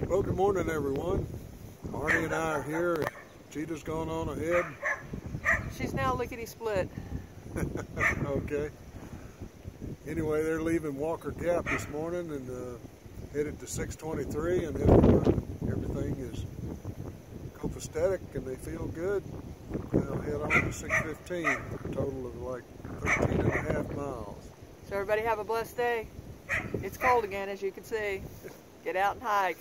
Well, good morning, everyone. Marty and I are here. Cheetah's gone on ahead. She's now lickety-split. Okay. Anyway, they're leaving Walker Gap this morning and headed to 623, and if everything is copacetic and they feel good, they'll head on to 615, a total of like 13 and a half miles. So everybody have a blessed day. It's cold again, as you can see. Get out and hike.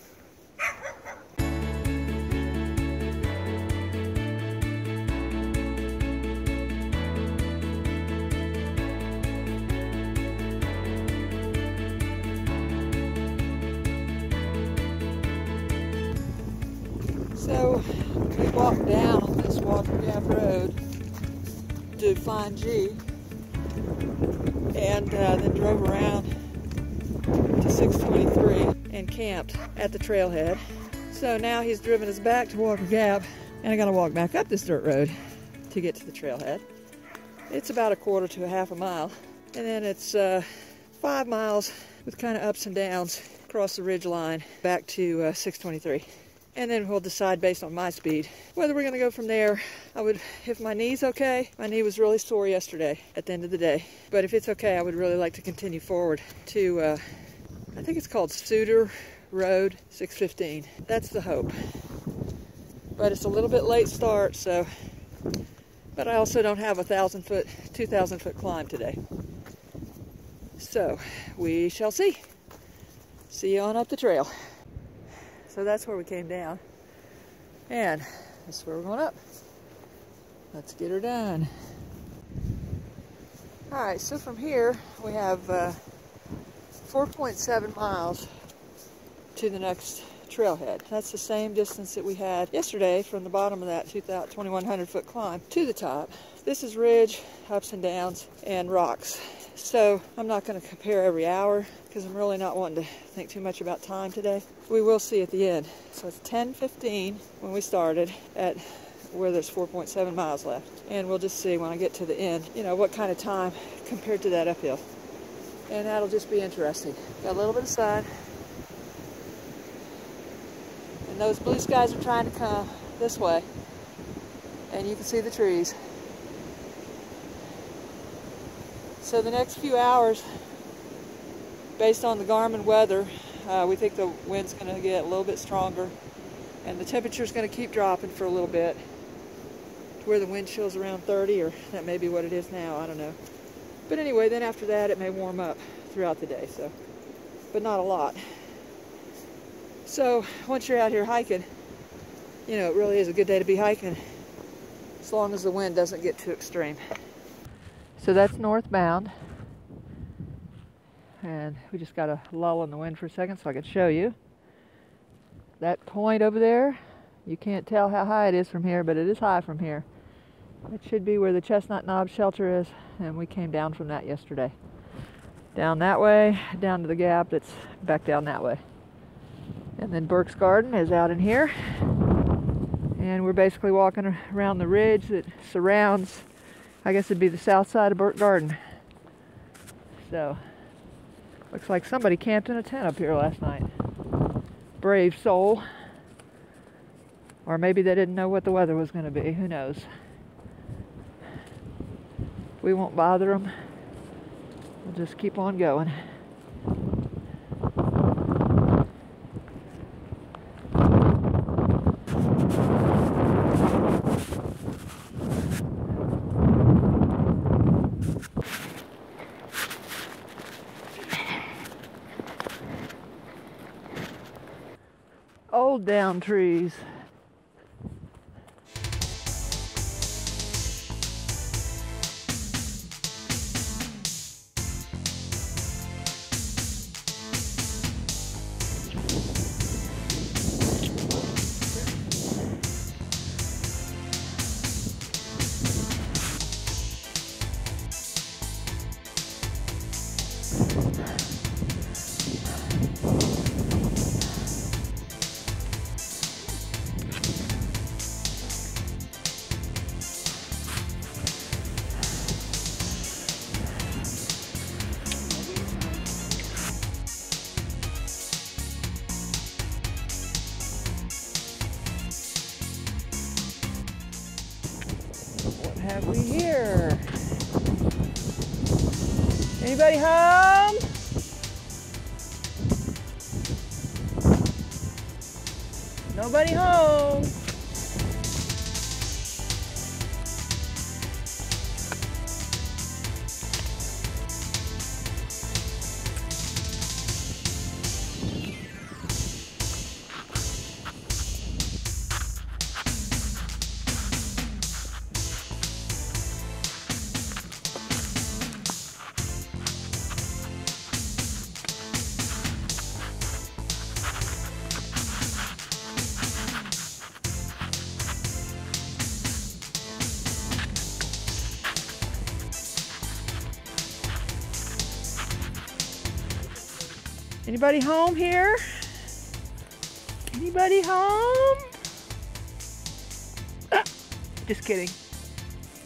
So we walked down this Walker Gap Road to find G, and then drove around to 623 and camped at the trailhead. So now he's driven us back to Walker Gap, and I gotta walk back up this dirt road to get to the trailhead. It's about a quarter to a half a mile, and then it's 5 miles with kind of ups and downs across the ridge line back to 623. And then we'll decide based on my speed whether we're going to go from there. If my knee's okay, my knee was really sore yesterday at the end of the day, but if it's okay, I would really like to continue forward to, I think it's called Suter Road 615. That's the hope. But it's a little bit late start, so, but I also don't have a 1,000-foot, 2,000-foot climb today. So we shall see. See you on up the trail. So that's where we came down, and that's where we're going up. Let's get her done. All right, so from here we have 4.7 miles to the next trailhead. That's the same distance that we had yesterday from the bottom of that 2,100-foot climb to the top. This is ridge, ups and downs, and rocks. So I'm not going to compare every hour because I'm really not wanting to think too much about time today. We will see at the end. So it's 10:15 when we started at where there's 4.7 miles left. And we'll just see when I get to the end, you know, what kind of time compared to that uphill. And that'll just be interesting. Got a little bit of sun. And those blue skies are trying to come this way. And you can see the trees. So the next few hours, based on the Garmin weather, we think the wind's going to get a little bit stronger, and the temperature's going to keep dropping for a little bit, to where the wind chill's around 30, or that may be what it is now, I don't know. But anyway, then after that it may warm up throughout the day, so, but not a lot. So once you're out here hiking, you know, it really is a good day to be hiking, as long as the wind doesn't get too extreme. So that's northbound, and we just got a lull in the wind for a second so I could show you. That point over there, you can't tell how high it is from here, but it is high from here. It should be where the Chestnut Knob shelter is, and we came down from that yesterday. Down that way, down to the gap that's back down that way. And then Burke's Garden is out in here, and we're basically walking around the ridge that surrounds, I guess it'd be the south side of Burke Garden. So, looks like somebody camped in a tent up here last night. Brave soul. Or maybe they didn't know what the weather was going to be. Who knows? We won't bother them. We'll just keep on going. Old down trees. have we here? Anybody home? Nobody home. Anybody home here? Anybody home? Ah, just kidding.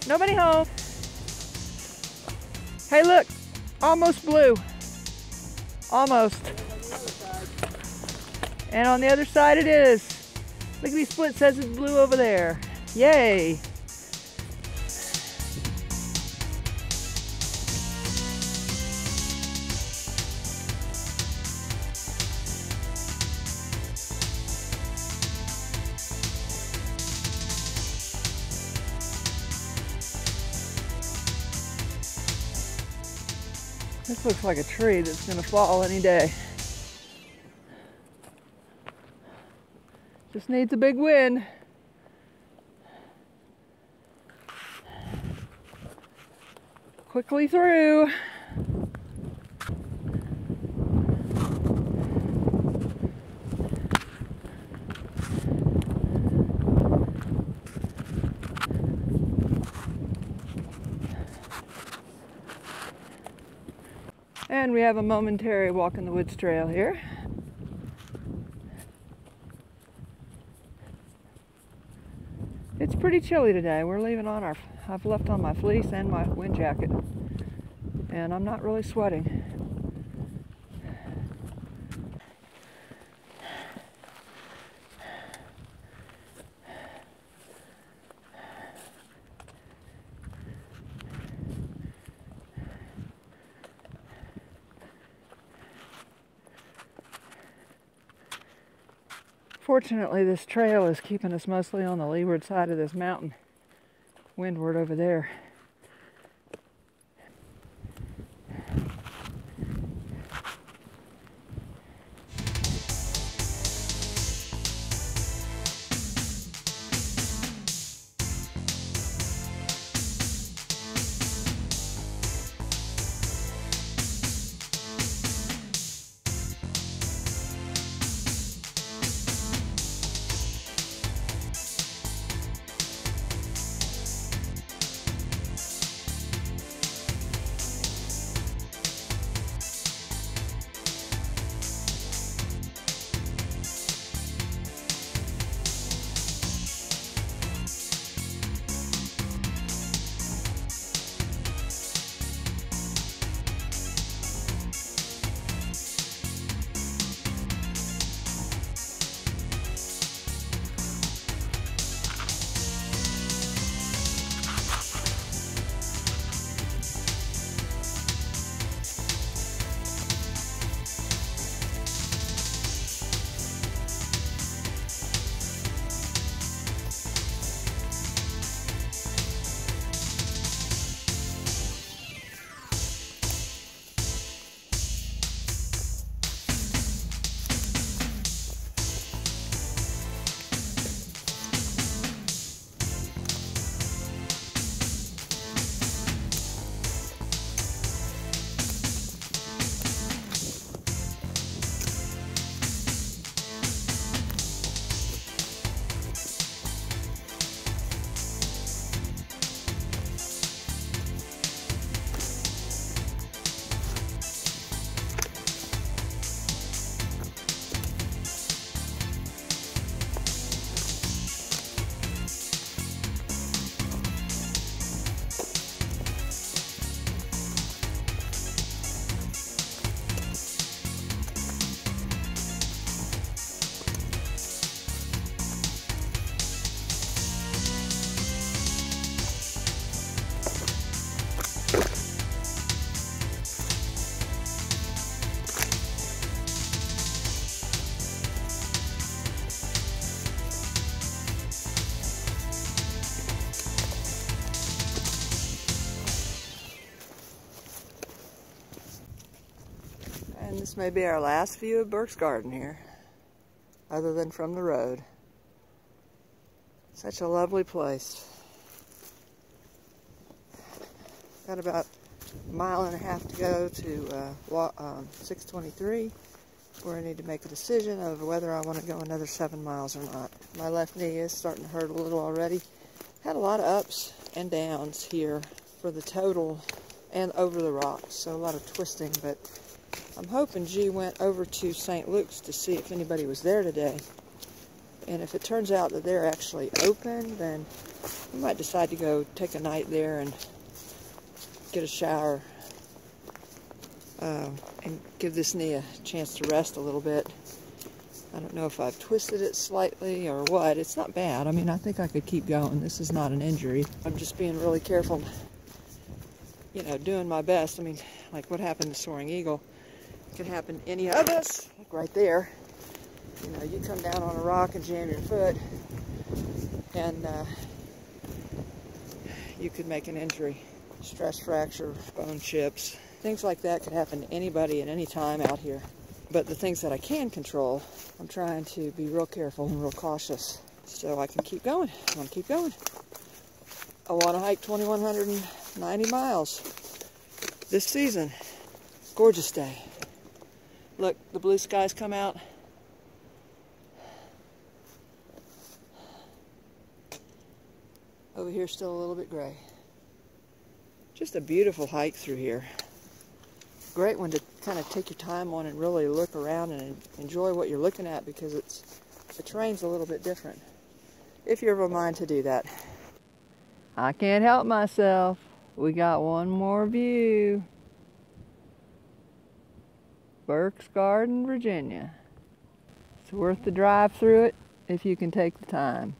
Nobody home. Hey, look, almost blue. Almost. And on the other side it is. Look at these split, says it's blue over there. Yay. This looks like a tree that's going to fall any day. Just needs a big wind. Quickly through. And we have a momentary walk in the woods trail here. It's pretty chilly today. We're leaving on I've left on my fleece and my wind jacket. And I'm not really sweating. Fortunately, this trail is keeping us mostly on the leeward side of this mountain, windward over there. may be our last view of Burke's Garden here, other than from the road. Such a lovely place. Got about a mile and a half to go to 623, where I need to make a decision of whether I want to go another 7 miles or not. My left knee is starting to hurt a little already. Had a lot of ups and downs here for the total and over the rocks, so a lot of twisting, but I'm hoping G went over to St. Luke's to see if anybody was there today. And if it turns out that they're actually open, then we might decide to go take a night there and get a shower and give this knee a chance to rest a little bit. I don't know if I've twisted it slightly or what. It's not bad. I mean, I think I could keep going. This is not an injury. I'm just being really careful, you know, doing my best. I mean, like what happened to Soaring Eagle could happen to any of us, like right there. You know, you come down on a rock and jam your foot, and you could make an injury. Stress fracture, bone chips, things like that could happen to anybody at any time out here. But the things that I can control, I'm trying to be real careful and real cautious so I can keep going. I want to keep going. I want to hike 2,190 miles this season. Gorgeous day. Look, the blue skies come out. Over here still a little bit gray. Just a beautiful hike through here. Great one to kind of take your time on and really look around and enjoy what you're looking at, because the terrain's a little bit different, if you're of a mind to do that. I can't help myself. We got one more view. Burke's Garden, Virginia. It's worth the drive through it if you can take the time.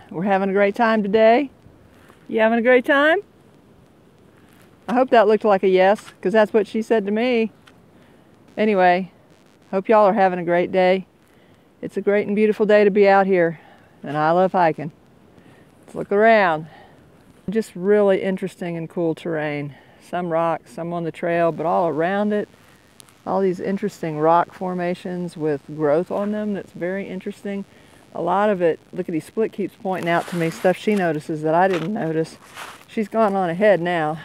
We're having a great time today. You having a great time? I hope that looked like a yes, because that's what she said to me. Anyway, hope y'all are having a great day. It's a great and beautiful day to be out here, and I love hiking. Let's look around. Just really interesting and cool terrain. Some rocks, some on the trail, but all around it, all these interesting rock formations with growth on them that's very interesting. A lot of it, Lickety Split keeps pointing out to me stuff she notices that I didn't notice. She's gone on ahead now,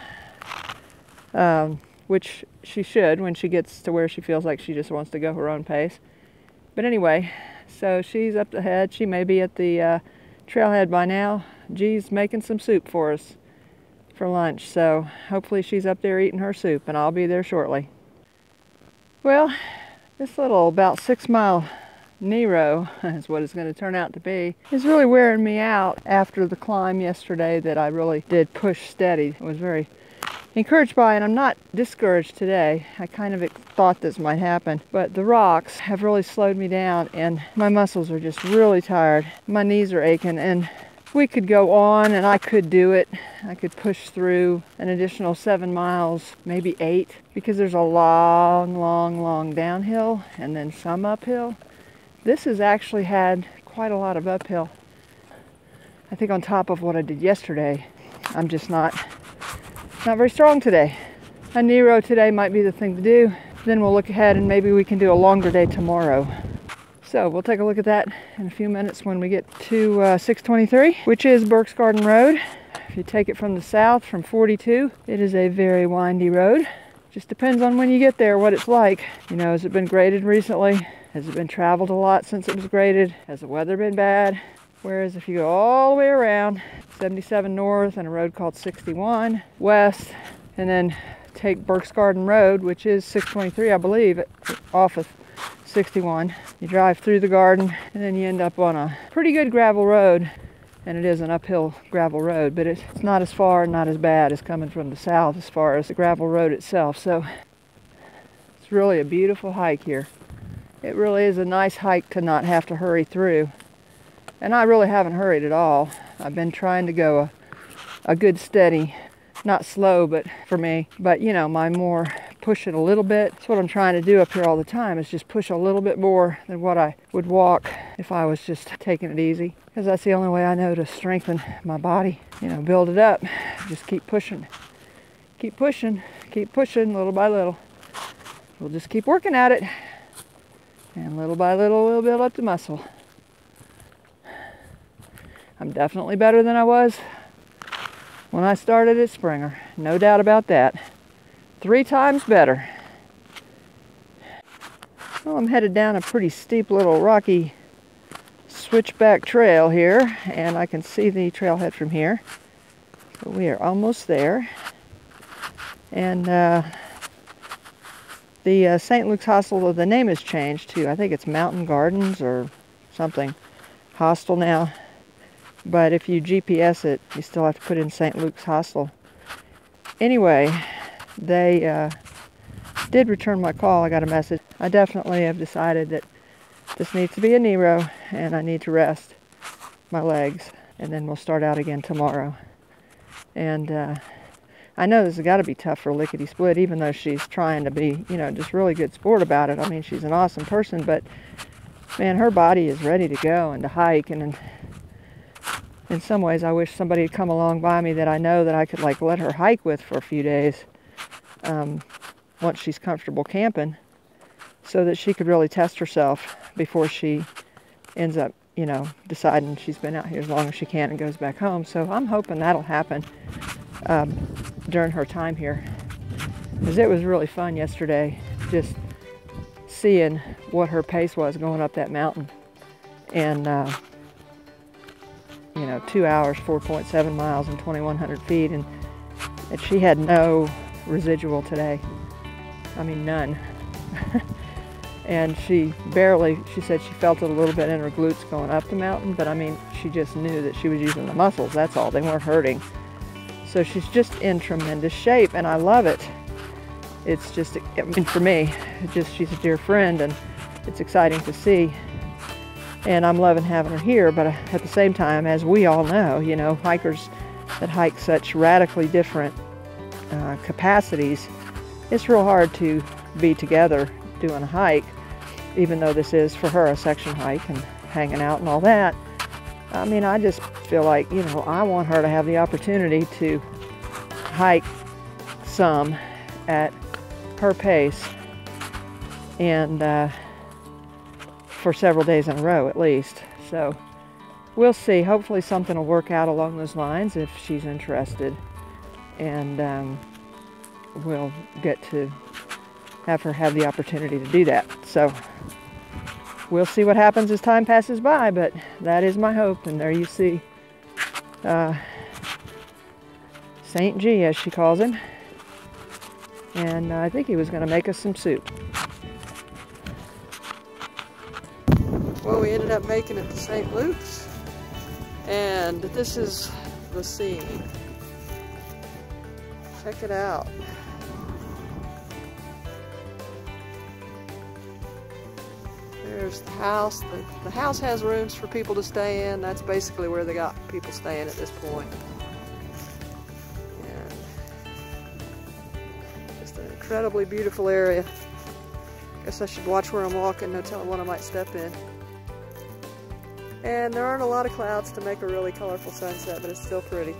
which she should when she gets to where she feels like she just wants to go her own pace. But anyway, so she's up ahead. She may be at the trailhead by now. G's making some soup for us for lunch, so hopefully she's up there eating her soup, and I'll be there shortly. Well, this little about 6 mile Nero is what it's going to turn out to be. It's really wearing me out after the climb yesterday that I really did push steady. I was very encouraged by, and I'm not discouraged today. I kind of thought this might happen, but the rocks have really slowed me down, and my muscles are just really tired. My knees are aching, and we could go on, and I could do it. I could push through an additional 7 miles, maybe 8, because there's a long downhill and then some uphill. This has actually had quite a lot of uphill. I think on top of what I did yesterday, I'm just not very strong today. A Nero today might be the thing to do. Then we'll look ahead and maybe we can do a longer day tomorrow. So we'll take a look at that in a few minutes when we get to 623, which is Burke's Garden Road. If you take it from the south, from 42, it is a very windy road. Just depends on when you get there what it's like. You know, has it been graded recently? Has it been traveled a lot since it was graded? Has the weather been bad? Whereas if you go all the way around 77 north and a road called 61 west, and then take Burke's Garden Road, which is 623, I believe, off of 61. You drive through the garden, and then you end up on a pretty good gravel road. And it is an uphill gravel road, but it's not as far and not as bad as coming from the south as far as the gravel road itself. So it's really a beautiful hike here. It really is a nice hike to not have to hurry through. And I really haven't hurried at all. I've been trying to go a good steady, not slow, but for me, but you know, my more push it a little bit. That's what I'm trying to do up here all the time, is just push a little bit more than what I would walk if I was just taking it easy. Because that's the only way I know to strengthen my body, you know, build it up. Just keep pushing little by little. we'll just keep working at it. And little by little, we'll build up the muscle. I'm definitely better than I was when I started at Springer. No doubt about that. 3 times better. Well, I'm headed down a pretty steep little rocky switchback trail here, and I can see the trailhead from here. So we are almost there. And the St. Luke's Hostel, the name has changed too. I think it's Mountain Gardens or something. Hostel now. But if you GPS it, you still have to put in St. Luke's Hostel. Anyway, they did return my call. I got a message. I definitely have decided that this needs to be a Nero, and I need to rest my legs, and then we'll start out again tomorrow. And I know this has got to be tough for Lickety Split, even though she's trying to be, you know, just really good sport about it. I mean, she's an awesome person, but man, her body is ready to go and to hike. And in some ways, I wish somebody had come along by me that I know that I could like let her hike with for a few days once she's comfortable camping, so that she could really test herself before she ends up, you know, deciding she's been out here as long as she can and goes back home. So I'm hoping that'll happen during her time here, because it was really fun yesterday just seeing what her pace was going up that mountain. And you know, 2 hours, 4.7 miles and 2,100 feet, and she had no residual today. I mean, none. And she said she felt it a little bit in her glutes going up the mountain, but I mean, she just knew that she was using the muscles, that's all. They weren't hurting. So she's just in tremendous shape, and I love it. It's just, I mean, for me, she's a dear friend, and it's exciting to see. And I'm loving having her here, but at the same time, as we all know, you know, hikers that hike such radically different capacities, it's real hard to be together doing a hike, even though this is for her a section hike and hanging out and all that. I mean, I just feel like, you know, I want her to have the opportunity to hike some at her pace, and for several days in a row at least. So we'll see. Hopefully something will work out along those lines if she's interested, and we'll get to have her have the opportunity to do that. So we'll see what happens as time passes by, but that is my hope. And there you see St. G, as she calls him, and I think he was going to make us some soup. Well, we ended up making it to St. Luke's, and this is the scene. Check it out. There's the house. The house has rooms for people to stay in. That's basically where they got people staying at this point. And just an incredibly beautiful area. Guess I should watch where I'm walking, no telling what I might step in. And there aren't a lot of clouds to make a really colorful sunset, but it's still pretty.